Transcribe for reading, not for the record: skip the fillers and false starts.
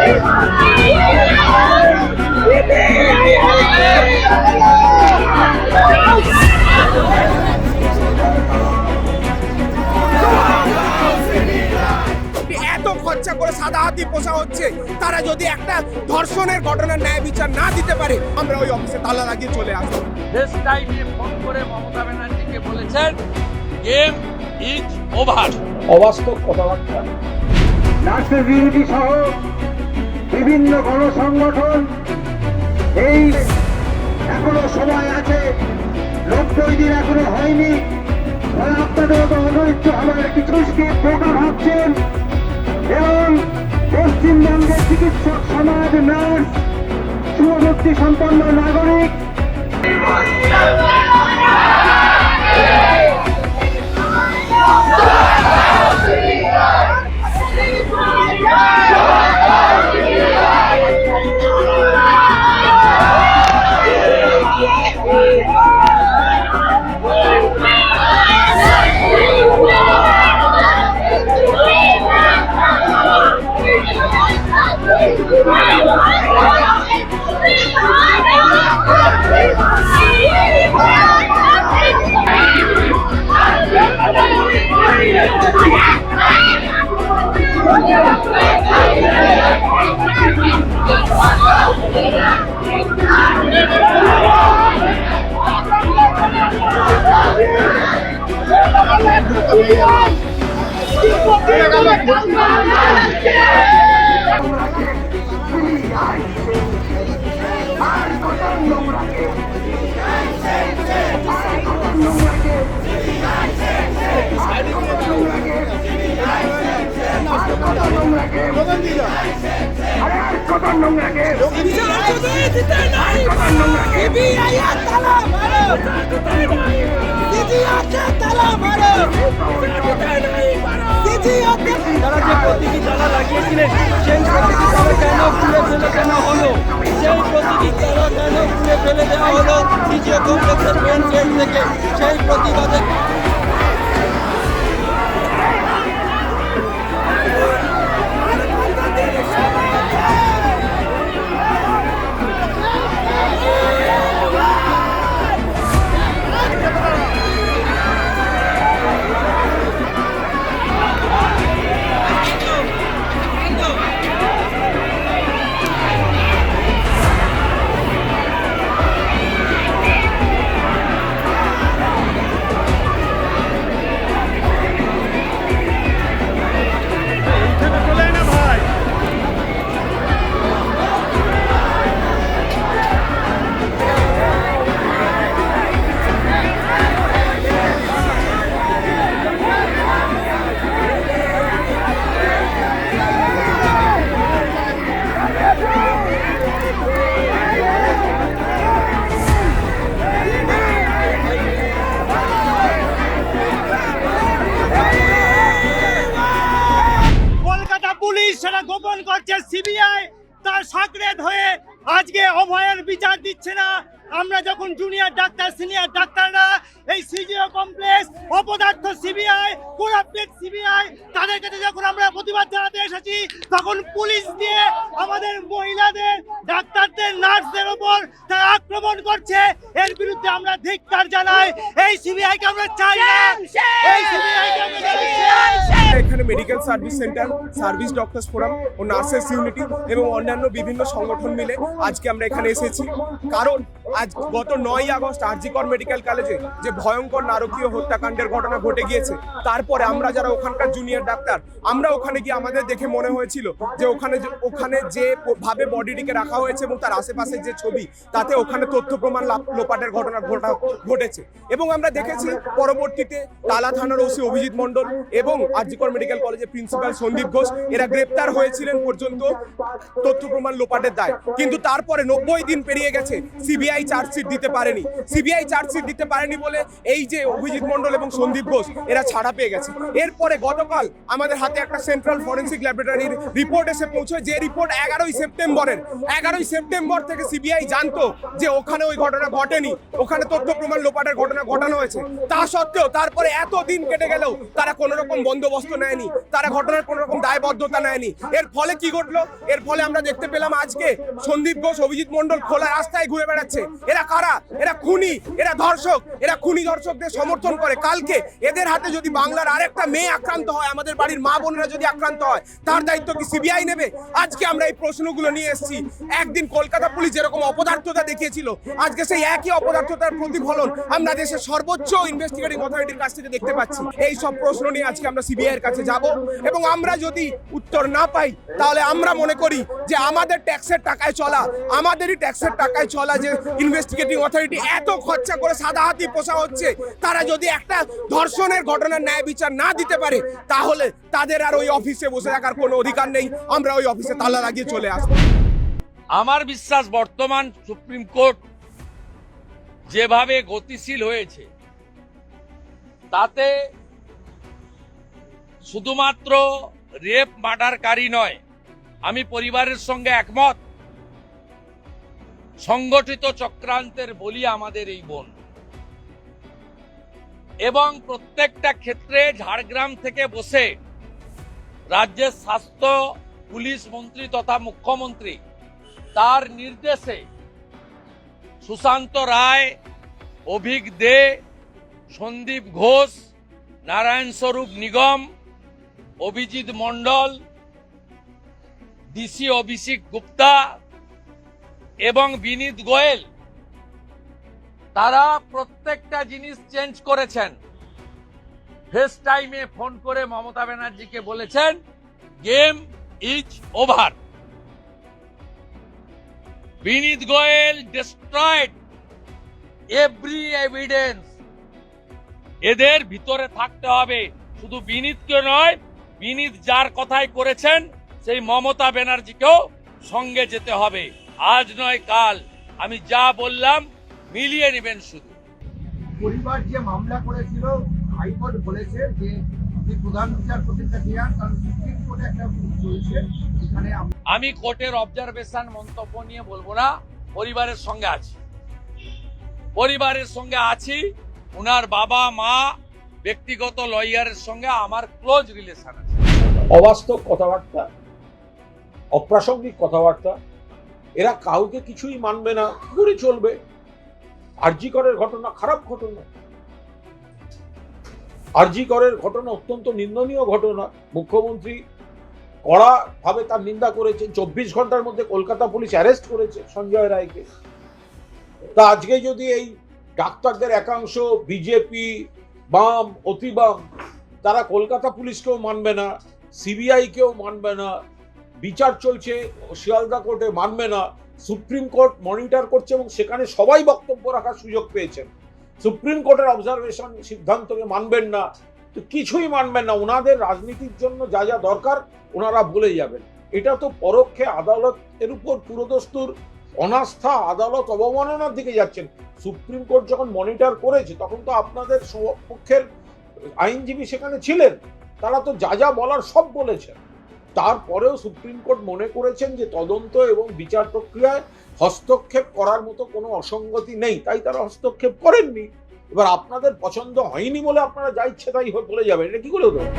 এত খরচা করে সাদা হাতি পোষা হচ্ছে, তারা যদি একটা ধর্ষণের ঘটনার ন্যায় বিচার না দিতে পারে, আমরা ওই অফিসে তালা লাগিয়ে চলে আসবো। দেশ টাইমে ফোন করে মমতা ব্যানার্জিকে বলেছেন গেম ইজ ওভার। অবাস্তব কথাবার্তা। নার্সেস ইউনিটি সহ বিভিন্ন গণসংগঠন এই এখনো সময় আছে, 90 দিন এখনো হয়নি। আপনাদের অনৈক্য আমার কিছু বোকা ভাবছেন এবং পশ্চিমবঙ্গের চিকিৎসক সমাজ, নার্স, শুভবুদ্ধি সম্পন্ন নাগরিক তারা যে প্রতীকী তালা লাগিয়েছিলেন সেই প্রতীকী তালা কেন খুলে ফেলে কেন হলো, সেই প্রতীকী তালা কেন খুলে ফেলে দেওয়া হলো সিজিও কমপ্লেক্সের মেন গেট থেকে, সেই প্রতিবাদে সেটা গোপন করছে সিবিআই, তার সাকরেদ হয়ে আজকে অভয়ের বিচার দিচ্ছে না। আমরা যখন জুনিয়র ডাক্তার, সিনিয়র ডাক্তাররা এই সিজিও কমপ্লেক্স, অপদার্থ সিবিআই, কোরাপ্টেড সিবিআই, তাদের কাছে যখন আমরা প্রতিবাদ জানাতে এসেছি, তখন পুলিশ দিয়ে আমাদের মহিলাদের, ডাক্তারদের, নার্সদের ওপর তারা আক্রমণ করছে। এর বিরুদ্ধে আমরা ধিক্কার জানাই। এই সিবিআইকে আমরা চাই না, এই সিবিআইকে আমরা চাই। এখানে medical service centre, service doctors forum ও নার্সেস ইউনিটি এবং অন্যান্য বিভিন্ন সংগঠন মিলে আজকে আমরা এখানে এসেছি। কারণ আজ গত 9ই আগস্ট জি কর মেডিকেল কলেজে যে ভয়ঙ্কর নারকীয় হত্যাকাণ্ডের ঘটনা ঘটে গিয়েছে, তারপরে আমরা যারা ওখানকার জুনিয়র ডাক্তার, আমরা ওখানে গিয়ে আমাদের দেখে মনে হয়েছিল যে ওখানে যে ভাবে বডিটিকে রাখা হয়েছে এবং তার আশেপাশে যে ছবি, তাতে ওখানে তথ্য প্রমাণ লোপাটের ঘটনা ঘটেছে। এবং আমরা দেখেছি পরবর্তীতে তালা থানার ওসি অভিজিৎ মণ্ডল এবং জি কর মেডিকেল কলেজের প্রিন্সিপাল সন্দীপ ঘোষ এরা গ্রেপ্তার হয়েছিলেন পর্যন্ত তথ্য প্রমাণ লোপাটের দায়। কিন্তু তারপরে 90 দিন পেরিয়ে গেছে, সিবিআই চার্জশিট দিতে পারেনি। সিবিআই চার্জশিট দিতে পারেনি বলে এই যে অভিজিৎ মণ্ডল এবং সন্দীপ ঘোষ এরা ছাড়া পেয়ে গেছে। এরপরে গতকাল আমাদের হাতে একটা সেন্ট্রাল ফরেন্সিক ল্যাবরেটরির রিপোর্ট এসে পৌঁছয়, যে রিপোর্ট 11ই সেপ্টেম্বর থেকে সিবিআই জানতো যে ওখানে ওই ঘটনা ঘটেনি, ওখানে তথ্য প্রমাণ লোপাটের ঘটনা ঘটানো হয়েছে। তা সত্ত্বেও তারপরে এত দিন কেটে গেলেও তারা কোনো রকম বন্দোবস্ত নেয়নি। করেনি, তারা ঘটনার কোনো রকম দায়বদ্ধতা নেয়নি। এর ফলে কি ঘটলো? এর ফলে আমরা দেখতে পেলাম আজকে সন্দীপ ঘোষ, অভিজিৎ মণ্ডল খোলা রাস্তায় ঘুরে বেড়াচ্ছে। এরা কারা? এরা খুনি, এরা ধর্ষক, এরা খুনি ধর্ষকদের সমর্থন করে। কালকে এদের হাতে যদি বাংলার আরেকটা মেয়ে আক্রান্ত হয়, আমাদের বাড়ির মা বোনেরা যদি আক্রান্ত হয়, তার দায়িত্ব কি সিবিআই নেবে? আজকে আমরা এই প্রশ্নগুলো নিয়ে এসেছি। একদিন কলকাতা পুলিশ যেরকম অপদার্থতা দেখিয়েছিল, আজকে সেই একই অপদার্থতার প্রতিফলন আমরা দেশের সর্বোচ্চ ইনভেস্টিগেটিং অথরিটির কাছ থেকে দেখতে পাচ্ছি। এই সব প্রশ্ন নিয়ে আজকে আমরা সিবিআই এর কাছে যাব, এবং আমরা যদি উত্তর না পাই তাহলে আমরা মনে করি যে আমাদের ট্যাক্সের টাকায় চলা, আমাদেরই ট্যাক্সের টাকায় চলা যে ইনভেস্টিগেটিং অথরিটি এত খরচা করে সাদা হাতি পোষা হচ্ছে, তারা যদি একটা ধর্ষণের ঘটনার ন্যায় বিচার না দিতে পারে, তাহলে তাদের আর ওই অফিসে বসে থাকার কোনো অধিকার নেই। আমরা ওই অফিসে তালা লাগিয়ে চলে আসবো। আমার বিশ্বাস বর্তমান সুপ্রিম কোর্ট যেভাবে গতিশীল হয়েছে, তাতে শুধুমাত্র রেপ মার্ডারকারী নয়, আমি পরিবারের সঙ্গে একমত, সংগঠিত চক্রান্তের বলি আমাদের এই বোন। এবং প্রত্যেকটা ক্ষেত্রে ঝাড়গ্রাম থেকে বসে রাজ্যের স্বাস্থ্য পুলিশ মন্ত্রী তথা মুখ্যমন্ত্রী তার নির্দেশে সুশান্ত রায়, অভিক দে, সন্দীপ ঘোষ, নারায়ণ স্বরূপ নিগম, অভিজিৎ মণ্ডল, ডিসি অভিষেক গুপ্তা এবং বিনীত গোয়েল, তারা প্রত্যেকটা জিনিস চেঞ্জ করেছেন। ফেস টাইমে ফোন করে মমতা ব্যানার্জিকে বলেছেন game is over. Vineet Goel destroyed every evidence. এদের ভিতরে থাকতে হবে, শুধু বিনীতকে নয়, বিনীত যার কথাই করেছেন সেই মমতা ব্যানার্জিকেও সঙ্গে যেতে হবে। আজ নয় কাল, আমি যা বললাম মিলিয়ে নেবেন শুধু। পরিবার যে মামলা করেছিল, হাইকোর্ট বলেছে যে আপনি প্রধান বিচারপতির কাছে যান, কারণ সুপ্রিম কোর্টে একটা চলছে, এখানে আমি কোর্টের অবজারভেশন মন্তব্য নিয়ে বলবো না। পরিবারের সঙ্গে আছি, পরিবারের সঙ্গে আছি। উনার বাবা মা, ব্যক্তিগত লয়ারের সঙ্গে আমার ক্লোজ রিলেশন আছে। অবাস্তব কথাবার্তা, অপ্রাসঙ্গিক কথাবার্তা, এরা কাউকে কিছুই মানবে না, ঘুরে চলবে। আরজি করের ঘটনা খারাপ ঘটনা, আরজি করের ঘটনা অত্যন্ত নিন্দনীয় ঘটনা। মুখ্যমন্ত্রী কড়া ভাবে তার নিন্দা করেছেন। 24 ঘন্টার মধ্যে কলকাতা পুলিশ অ্যারেস্ট করেছে সঞ্জয় রায়কে। তা আজকে যদি এই ডাক্তারদের একাংশ, বিজেপি, বাম, অতি বাম, তারা কলকাতা পুলিশকেও মানবে না, সিবিআই কেও মানবে না, বিচার চলছে শিয়ালদা কোর্টে, মানবে না, সুপ্রিম কোর্ট মনিটর করছে এবং সেখানে সবাই বক্তব্য রাখার সুযোগ পেয়েছেন, সুপ্রিম কোর্টের অবজারভেশন সিদ্ধান্তকে মানবেন না, তো কিছুই মানবেন না। ওনাদের রাজনীতির জন্য যা যা দরকার ওনারা বলে যাবেন। এটা তো পরোক্ষে আদালতের উপর পুরোদস্তুর অনাস্থা, আদালত অবমাননার দিকে যাচ্ছেন। সুপ্রিম কোর্ট যখন মনিটর করেছে তখন তো আপনাদের পক্ষের আইনজীবী সেখানে ছিলেন, তারা তো যা যা বলার সব বলেছেন। তারপরেও সুপ্রিম কোর্ট মনে করেছেন যে তদন্ত এবং বিচার প্রক্রিয়ায় হস্তক্ষেপ করার মতো কোনো অসঙ্গতি নেই, তাই তারা হস্তক্ষেপ করেননি। এবার আপনাদের পছন্দ হয়নি বলে আপনারা যা ইচ্ছে তাই বলে যাবেন, এটা কি করে হতে পারে?